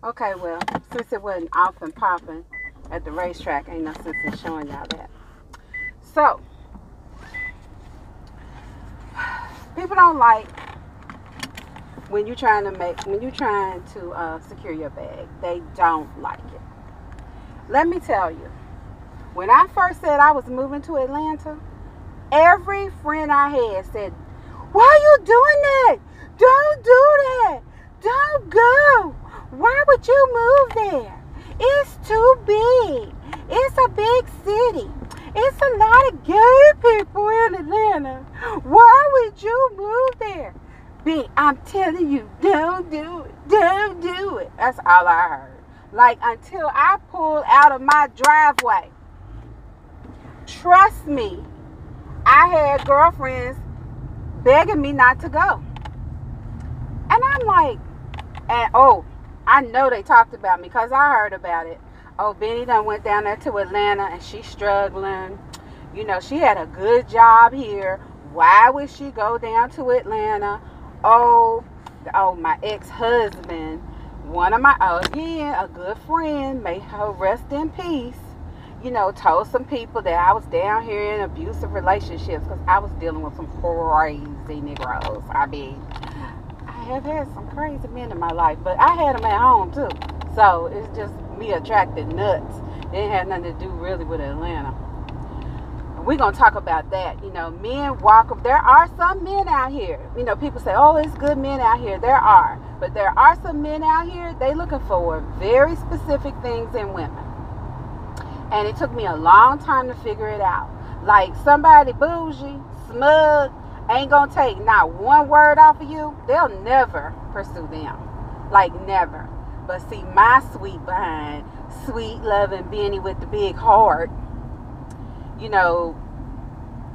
Okay, well, since it wasn't off and popping at the racetrack, ain't no sense in showing y'all that. So, people don't like when you trying to secure your bag. They don't like it. Let me tell you, when I first said I was moving to Atlanta, every friend I had said, "Why are you doing that? Don't do that. Don't go. Why would you move there? It's too big. It's a big city. It's a lot of gay people in Atlanta. Why would you move there?" B, I'm telling you, don't do it. Don't do it. That's all I heard. Like, until I pulled out of my driveway. Trust me, I had girlfriends begging me not to go. And I'm like, and oh, I know they talked about me because I heard about it. Oh, Benny done went down there to Atlanta and she's struggling. You know, she had a good job here. Why would she go down to Atlanta? Oh, my ex-husband, one of my, again, a good friend, may her rest in peace, you know, told some people that I was down here in abusive relationships because I was dealing with some crazy Negroes. I mean, I have had some crazy men in my life, but I had them at home too. So it's just me attracting nuts. It ain't had nothing to do really with Atlanta. We're going to talk about that. You know, men walk up. There are some men out here. You know, people say, oh, it's good men out here. There are. But there are some men out here, they looking for very specific things in women. And it took me a long time to figure it out. Like, somebody bougie, smug, ain't going to take not one word off of you, they'll never pursue them. Like, never. But see, my sweet behind, sweet loving Benny with the big heart, you know,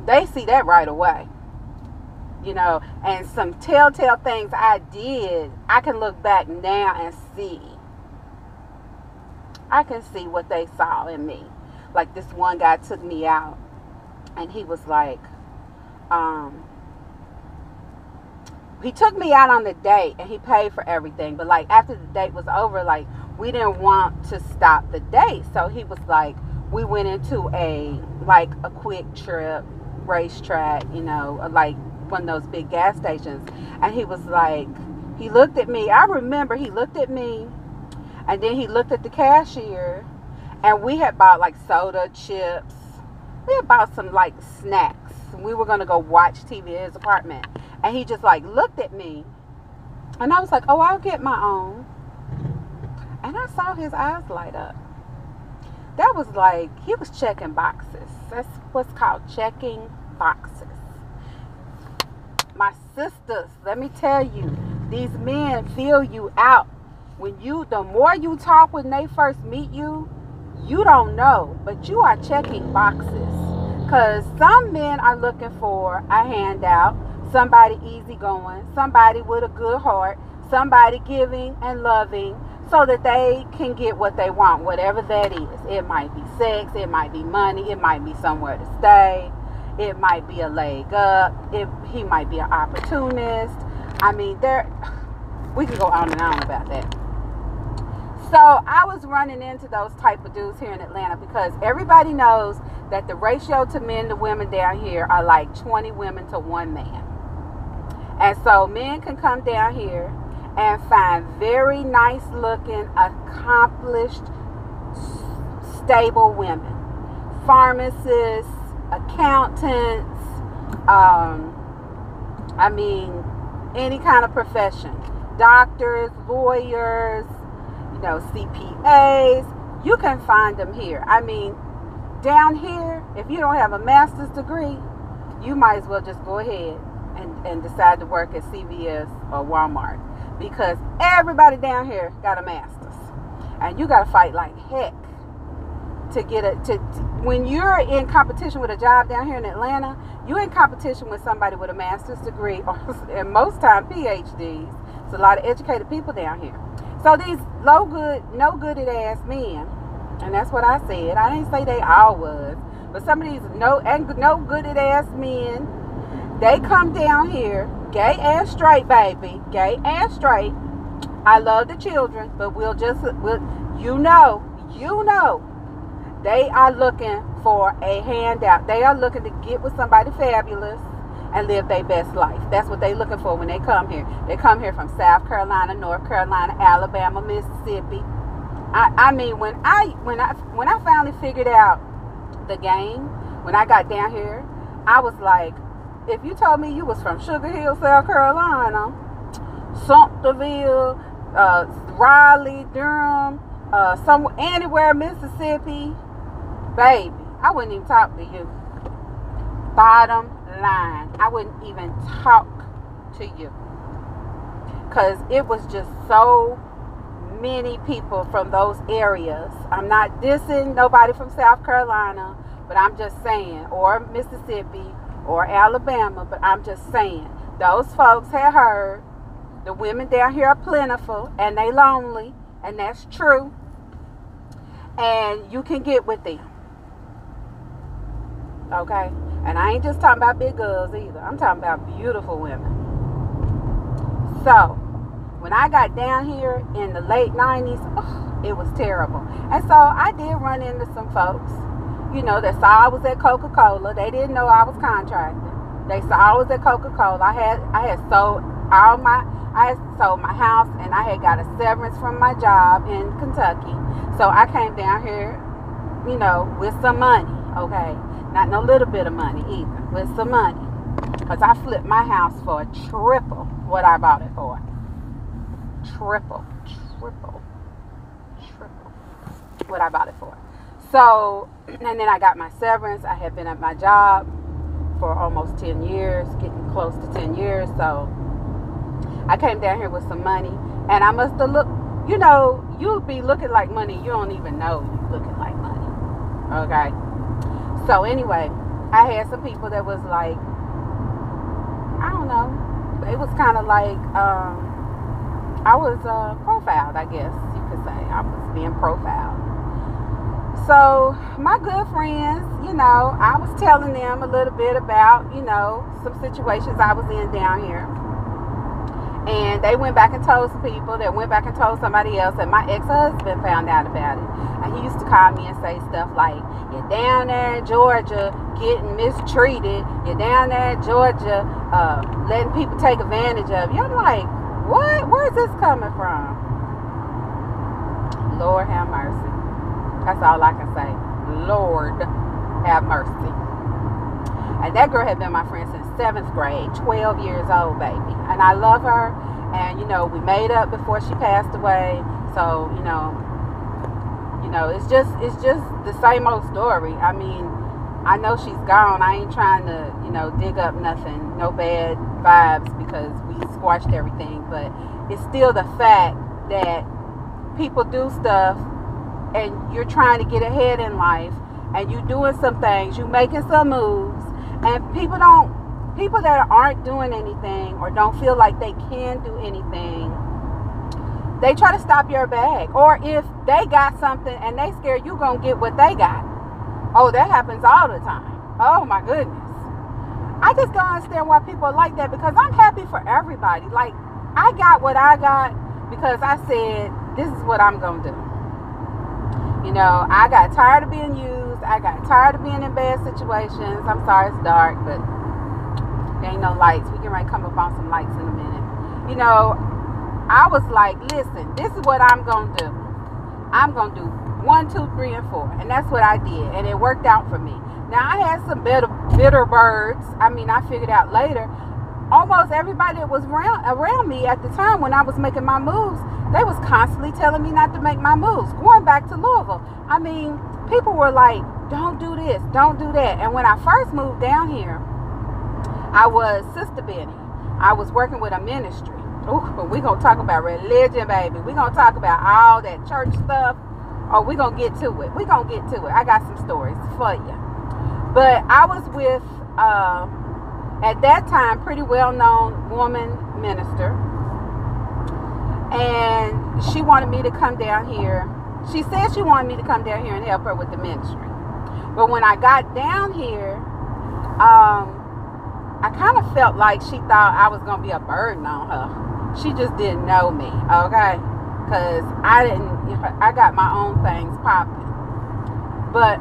they see that right away. You know, and some telltale things I did, I can look back now and see. I can see what they saw in me. Like, this one guy took me out, and he was like, he took me out on the date, and he paid for everything. But, like, after the date was over, like, we didn't want to stop the date. So he was like, we went into a quick trip racetrack, you know, like one of those big gas stations. And he was like, he looked at me. I remember he looked at me, and then he looked at the cashier, and we had bought like soda, chips. We had bought some like snacks. We were going to go watch TV at his apartment. And he just like looked at me, and I was like, oh, I'll get my own. And I saw his eyes light up. That was like, he was checking boxes. That's what's called checking boxes. My sisters, let me tell you, these men feel you out. The more you talk when they first meet you, you don't know, but you are checking boxes. Because some men are looking for a handout, somebody easygoing, somebody with a good heart, somebody giving and loving, so that they can get what they want, whatever that is. It might be sex, it might be money, it might be somewhere to stay, it might be a leg up, he might be an opportunist. I mean, we can go on and on about that. So I was running into those type of dudes here in Atlanta because everybody knows that the ratio to men to women down here are like 20 women to 1 man. And so men can come down here and find very nice looking, accomplished, stable women. Pharmacists, accountants, I mean, any kind of profession. Doctors, lawyers, you know, CPAs. You can find them here. I mean, down here, if you don't have a master's degree, you might as well just go ahead and decide to work at CVS or Walmart. Because everybody down here got a master's, and you got to fight like heck to get it. When you're in competition with a job down here in Atlanta, you're in competition with somebody with a master's degree, or and most time PhDs. It's a lot of educated people down here. So these no gooded ass men, and that's what I said. I didn't say they all was, but some of these no gooded ass men, they come down here. Gay and straight, baby. Gay and straight. I love the children, but you know, they are looking for a handout. They are looking to get with somebody fabulous and live their best life. That's what they're looking for when they come here. They come here from South Carolina, North Carolina, Alabama, Mississippi. I mean, when I finally figured out the game, when I got down here, I was like, if you told me you was from Sugar Hill, South Carolina, Sumterville, Raleigh, Durham, anywhere, Mississippi, baby, I wouldn't even talk to you. Bottom line, I wouldn't even talk to you, because it was just so many people from those areas. I'm not dissing nobody from South Carolina, but I'm just saying, or Mississippi or Alabama, but I'm just saying, those folks had heard the women down here are plentiful and they lonely, and that's true, and you can get with them. Okay? And I ain't just talking about big girls either. I'm talking about beautiful women. So, when I got down here in the late 90s, it was terrible. And so, I did run into some folks, you know, that saw I was at Coca-Cola. They didn't know I was contracting. They saw I was at Coca-Cola. I had sold my house, and I had got a severance from my job in Kentucky. So, I came down here, you know, with some money, okay? Not no little bit of money either, with some money. Because I flipped my house for triple what I bought it for. Triple what I bought it for. So, and then I got my severance. I had been at my job for almost 10 years, getting close to 10 years. So, I came down here with some money. And I must have looked, you know, you'll be looking like money. You don't even know you're looking like money. Okay? So anyway, I had some people that was like, I don't know, they was kind of like, I was profiled, I guess you could say. I was being profiled. So my good friends, you know, I was telling them a little bit about, you know, some situations I was in down here. And they went back and told some people that went back and told somebody else, and my ex-husband found out about it. And he used to call me and say stuff like, you're down there in Georgia getting mistreated. You're down there in Georgia letting people take advantage of you. I'm like, what? Where's this coming from? Lord have mercy. That's all I can say. Lord have mercy. And that girl had been my friend since 7th grade, 12 years old, baby. And I love her. And, you know, we made up before she passed away. So, you know, it's just the same old story. I mean, I know she's gone. I ain't trying to, you know, dig up nothing, no bad vibes, because we squashed everything. But it's still the fact that people do stuff and you're trying to get ahead in life and you're doing some things, you're making some moves, and people that aren't doing anything or don't feel like they can do anything, they try to stop your bag. Or if they got something and they scared you gonna get what they got. Oh, that happens all the time. Oh my goodness. I just don't understand why people are like that, because I'm happy for everybody. Like, I got what I got because I said, this is what I'm gonna do. You know, I got tired of being used. I got tired of being in bad situations. I'm sorry it's dark, but there ain't no lights. We can come up on some lights in a minute. You know, I was like, listen, this is what I'm going to do. I'm going to do 1, 2, 3, and 4. And that's what I did. And it worked out for me. Now, I had some bitter birds. I mean, I figured out later, almost everybody that was around me at the time when I was making my moves, they was constantly telling me not to make my moves. Going back to Louisville, I mean, people were like, don't do this, don't do that. And when I first moved down here, I was Sister Benny. I was working with a ministry. Ooh, we're going to talk about religion, baby. We're going to talk about all that church stuff. Oh, we're going to get to it. We're going to get to it. I got some stories for you. But I was with, at that time, pretty well-known woman minister. And she wanted me to come down here. She said she wanted me to come down here and help her with the ministry. But when I got down here, I kind of felt like she thought I was going to be a burden on her. She just didn't know me, okay? Because I got my own things popping. But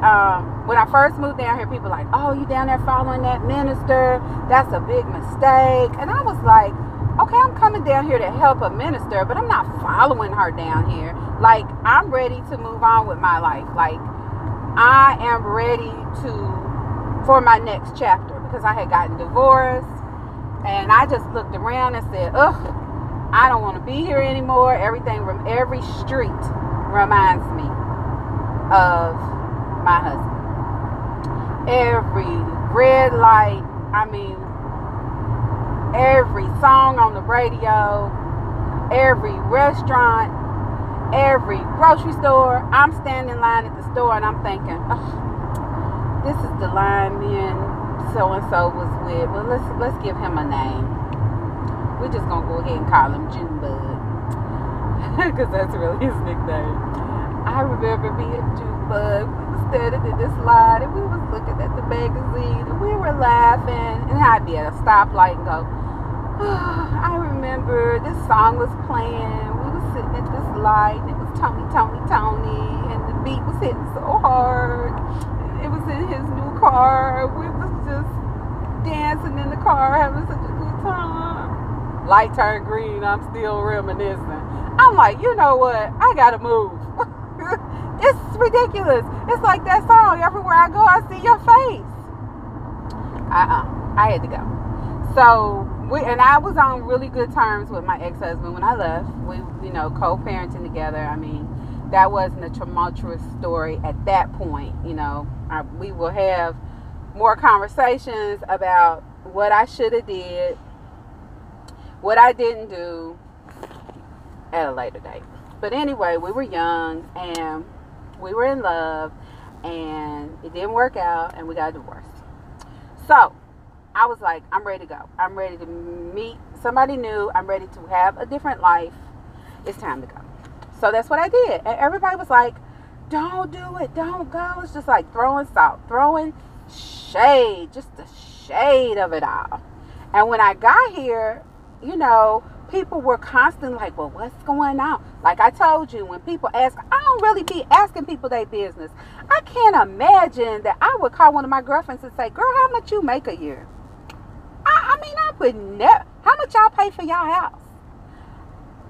when I first moved down here, people were like, oh, you down there following that minister? That's a big mistake. And I was like, okay, I'm coming down here to help a minister, but I'm not following her down here. Like, I'm ready to move on with my life. Like, I am ready for my next chapter, because I had gotten divorced, and I just looked around and said, ugh, I don't want to be here anymore. Every street reminds me of my husband. Every red light, every song on the radio, every restaurant, every grocery store. I'm standing in line at the store and I'm thinking, oh, this is the line me and so-and-so was with. Well, let's give him a name. We're just going to go ahead and call him Junebug, because that's really his nickname. I remember being Junebug. We were standing in this line and we was looking at the magazine and we were laughing. And I'd be at a stoplight and go, oh, I remember this song was playing. We were sitting at this light and it was Tony, Tony, Tony. And the beat was hitting so hard. It was in his new car. We was just dancing in the car, having such a good time. Light turned green. I'm still reminiscing. I'm like, you know what? I gotta move. It's ridiculous. It's like that song. Everywhere I go, I see your face. I had to go. So I was on really good terms with my ex-husband when I left. We, co-parenting together. That wasn't a tumultuous story at that point. We will have more conversations about what I should have did, what I didn't do at a later date. But anyway, we were young and we were in love and it didn't work out and we got divorced. So I was like, I'm ready to go. I'm ready to meet somebody new. I'm ready to have a different life. It's time to go. So that's what I did. And everybody was like, don't do it. Don't go. It's just like throwing salt, throwing shade, just the shade of it all. And when I got here, people were constantly like, well, what's going on? Like I told you, when people ask, I don't really be asking people their business. I can't imagine that I would call one of my girlfriends and say, girl, how much you make a year? I would never. How much y'all pay for y'all house?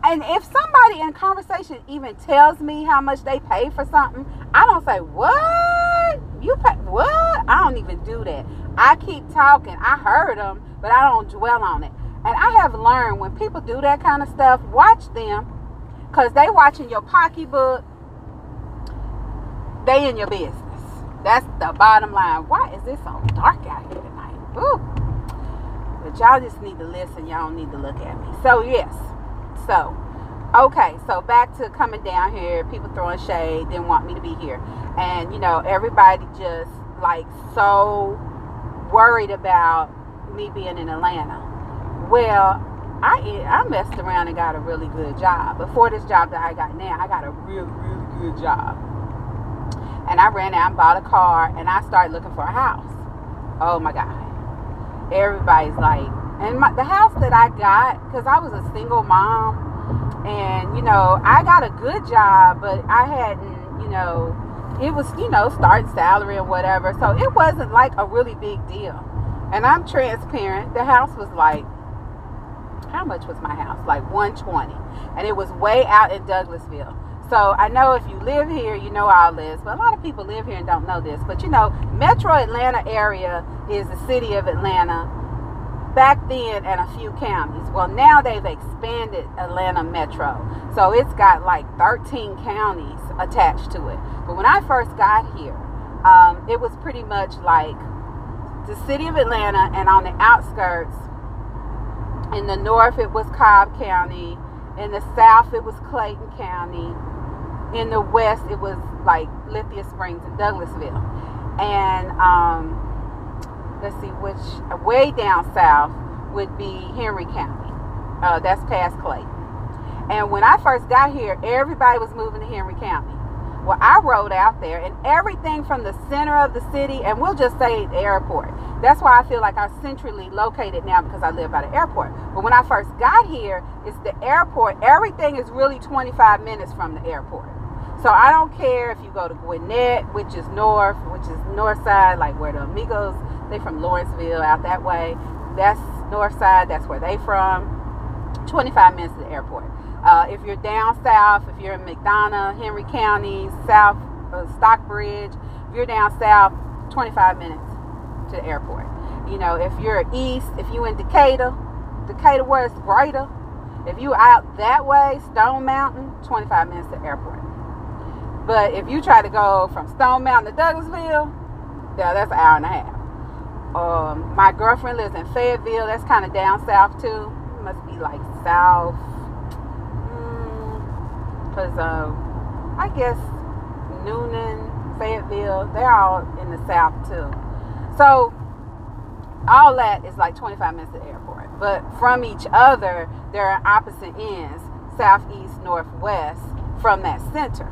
And if somebody in conversation even tells me how much they pay for something, I don't say, what? You pay what? I don't even do that. I keep talking. I heard them, but I don't dwell on it. And I have learned when people do that kind of stuff, watch them, because they watching your pocketbook. They in your business. That's the bottom line. Why is it so dark out here tonight? Ooh. But y'all just need to listen. Y'all don't need to look at me. So, yes. So, okay. So, back to coming down here. People throwing shade. Didn't want me to be here. And, everybody just, so worried about me being in Atlanta. Well, I messed around and got a really good job. Before this job that I got now, I got a really, really good job. And I ran out and bought a car, and I started looking for a house. Oh, my God. Everybody's like, and the house that I got, because I was a single mom, and, I got a good job, but I hadn't, it was, starting salary or whatever. So it wasn't like a really big deal. And I'm transparent. The house was how much was my house? Like $120. And it was way out in Douglasville. So I know if you live here, you know all this. But a lot of people live here and don't know this. But Metro Atlanta area is the city of Atlanta. Back then, and a few counties. Well, now they've expanded Atlanta Metro. So it's got 13 counties attached to it. But when I first got here, it was pretty much like the city of Atlanta, and on the outskirts, in the north it was Cobb County, in the south it was Clayton County, in the west it was Lithia Springs and Douglasville, and let's see, way down south would be Henry County. That's past Clayton. And when I first got here, everybody was moving to Henry County. Well, I rode out there, and everything from the center of the city, and we'll just say the airport. That's why I feel like I'm centrally located now, because I live by the airport. But when I first got here, it's the airport. Everything is really 25 minutes from the airport. So I don't care if you go to Gwinnett, which is north side, like where the Amigos, they from Lawrenceville, out that way. That's north side, that's where they from. 25 minutes to the airport. If you're down south, if you're in McDonough, Henry County, South Stockbridge, if you're down south, 25 minutes to the airport. You know, if you're east, if you in Decatur where it's greater, if you out that way, Stone Mountain, 25 minutes to the airport. But if you try to go from Stone Mountain to Douglasville, yeah, that's an hour and a half. My girlfriend lives in Fayetteville. That's kind of down south too. It must be like south. Because I guess Noonan, Fayetteville, they're all in the south too. So all that is like 25 minutes to the airport. But from each other, there are opposite ends, southeast, northwest, from that center.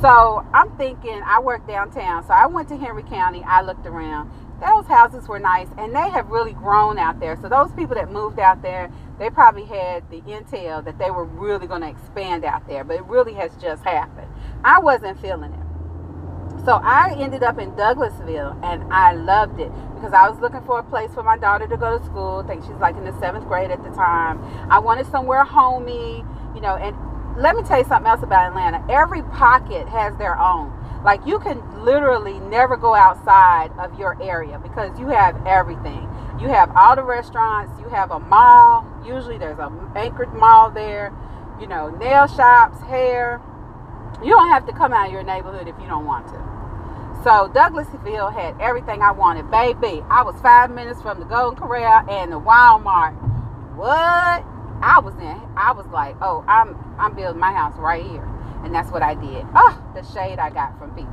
So I'm thinking, I work downtown, so I went to Henry County. I looked around. Those houses were nice, and they have really grown out there. So those people that moved out there, they probably had the intel that they were really going to expand out there, but it really has just happened. I wasn't feeling it. So I ended up in Douglasville, and I loved it because I was looking for a place for my daughter to go to school. I think she's like in the 7th grade at the time. I wanted somewhere homey, you know, and let me tell you something else about Atlanta. Every pocket has their own. Like, you can literally never go outside of your area because you have everything. You have all the restaurants. You have a mall. Usually there's a anchored mall there. You know, nail shops, hair. You don't have to come out of your neighborhood if you don't want to. So Douglasville had everything I wanted. Baby, I was 5 minutes from the Golden Corral and the Walmart. What? I was like, oh, I'm building my house right here. And that's what I did. Oh, the shade I got from people.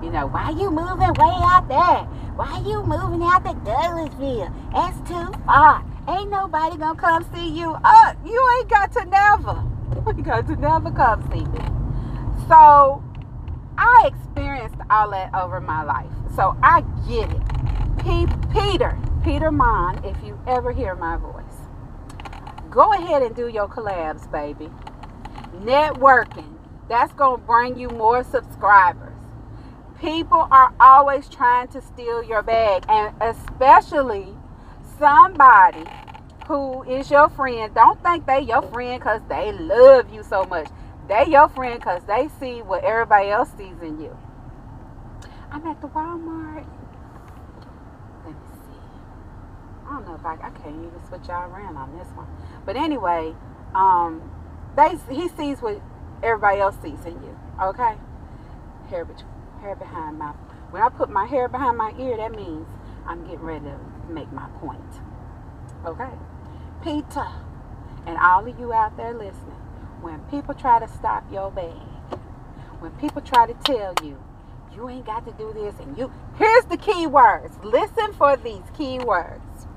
You know, why you moving way out there? Why you moving out to Douglasville? That's too far. Ain't nobody gonna come see you. You ain't got to never. You got to never come see me. So I experienced all that over my life. So I get it. Peter Monn, if you ever hear my voice, go ahead and do your collabs, baby. Networking. That's going to bring you more subscribers. People are always trying to steal your bag, and especially somebody who is your friend. Don't think they your friend because they love you so much. They your friend because they see what everybody else sees in you. I'm at the Walmart. Let me see. I don't know if I can't even switch y'all around on this one. But anyway, he sees what everybody else sees in you. Okay? Hair behind my... When I put my hair behind my ear, that means I'm getting ready to make my point. Okay? Peter, and all of you out there listening, when people try to stop your bag, when people try to tell you, you ain't got to do this, and here's the key words. Listen for these key words.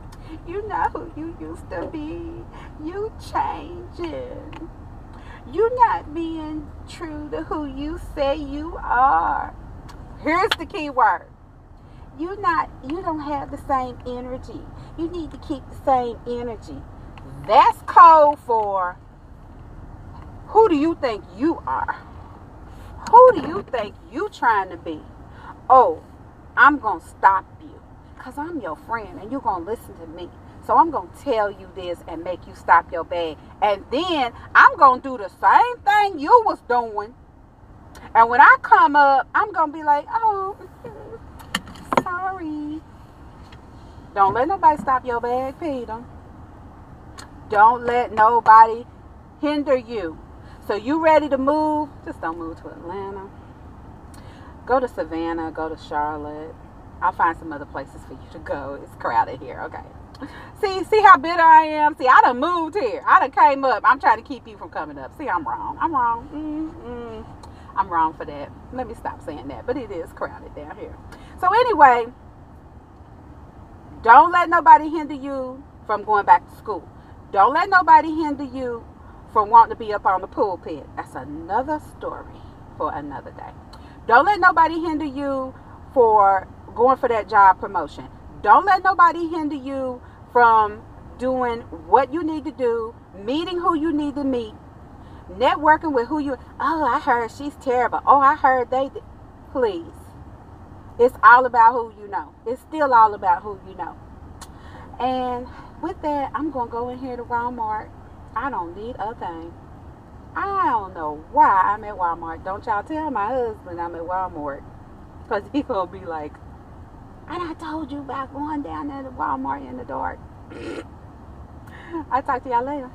You know who you used to be. You changing. You not being true to who you say you are. Here's the key word. You don't have the same energy. You need to keep the same energy. That's code for, who do you think you are? Who do you think you trying to be? Oh, I'm going to stop you because I'm your friend and you're going to listen to me. So I'm going to tell you this and make you stop your bag. And then I'm going to do the same thing you was doing. And when I come up, I'm going to be like, oh, sorry. Don't let nobody stop your bag, Peter. Don't let nobody hinder you. So you ready to move? Just don't move to Atlanta. Go to Savannah. Go to Charlotte. I'll find some other places for you to go. It's crowded here. Okay. See how bitter I am? See, I done moved here. I done came up. I'm trying to keep you from coming up. See, I'm wrong. I'm wrong. I'm wrong for that. Let me stop saying that. But it is crowded down here. So anyway, don't let nobody hinder you from going back to school. Don't let nobody hinder you from wanting to be up on the pulpit. That's another story for another day. Don't let nobody hinder you for going for that job promotion. Don't let nobody hinder you from doing what you need to do, meeting who you need to meet, networking with who you. Oh, I heard she's terrible. Oh, I heard they. Please. It's all about who you know. It's still all about who you know. And with that, I'm going to go in here to Walmart. I don't need a thing. I don't know why I'm at Walmart. Don't y'all tell my husband I'm at Walmart. Because he going to be like, and I told you about going down there to Walmart in the dark. I'll talk to y'all later.